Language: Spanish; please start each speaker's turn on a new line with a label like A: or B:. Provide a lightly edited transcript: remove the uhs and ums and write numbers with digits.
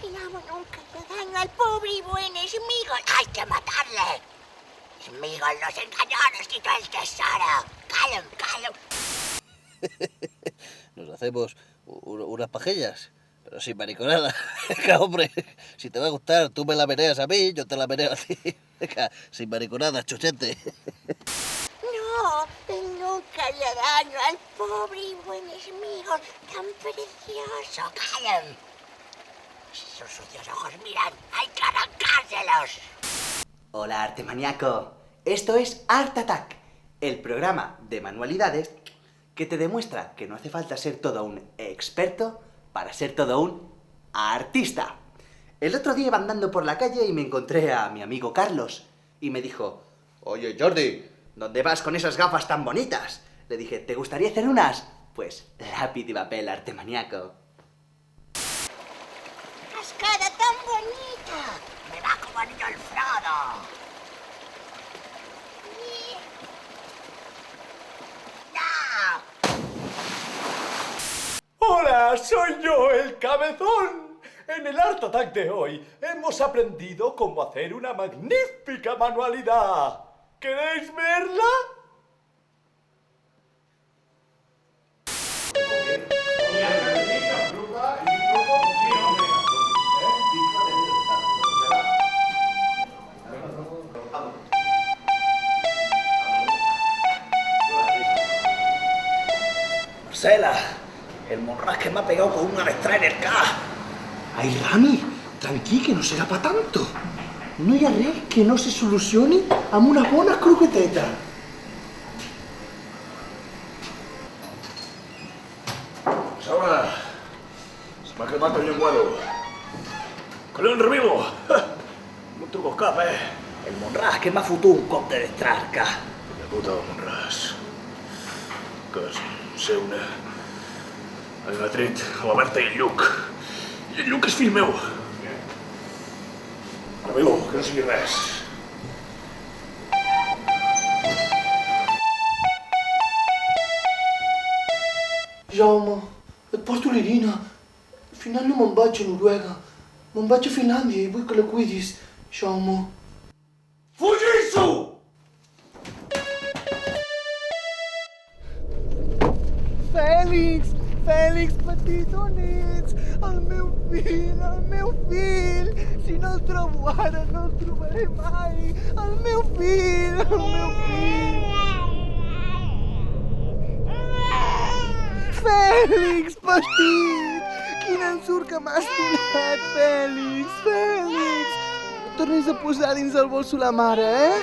A: El amo nunca le daño al pobre y buen Smigol. ¡Hay que matarle! Smigol nos engañó, nos quitó el tesoro. ¡Callum!
B: Nos hacemos unas pajillas, pero sin mariconada. Venga, hombre, si te va a gustar, tú me la meneas a mí, yo te la meneo a ti. Venga, sin mariconada, chuchete.
A: No, él nunca le daño al pobre y buen Smigol, tan precioso. ¡Callum! Sus sucios ojos miran, hay que arrancárselos.
C: Hola, arte maníaco. Esto es Art Attack, el programa de manualidades que te demuestra que no hace falta ser todo un experto para ser todo un artista. El otro día iba andando por la calle y me encontré a mi amigo Carlos y me dijo: oye, Jordi, ¿dónde vas con esas gafas tan bonitas? Le dije: ¿te gustaría hacer unas? Pues lápiz y papel, arte maníaco.
A: ¡Cascada tan bonita! Me va como anillo el Frodo. ¡No!
D: ¡Hola! ¡Soy yo, el Cabezón! En el Art Attack de hoy hemos aprendido cómo hacer una magnífica manualidad. ¿Queréis verla?
B: Marcela, el Monràs que me ha pegado con una vestra en el K.
E: Ai, Rami, tranquil, que no serà pa tanto. No hi ha res que no se solucioni amb una bona croqueteta.
D: Ahora, se me ha quemado el lenguado. ¡Que león revivo! Un truco escape.
B: El Monràs que m'ha fotut un cop de destrarca.
D: La puta del Monràs. Que sé una... Han atret a la Berta i el Lluc. I el Lluc és fill meu. Revilo, que no sigui res.
E: Jaume, et porto l'Irina. Al final no me'n vaig a Noruega. Me'n vaig a Finlàndia i vull que la cuidis, Jaume.
D: Fugisso!
E: Fèlix! Fèlix, petitons! El meu fill! Si no el trobo ara, no el trobaré mai! El meu fill! Fèlix, petit! Quin ensurt que m'has donat, Fèlix! No tornis a posar dins el bolso la mare, eh?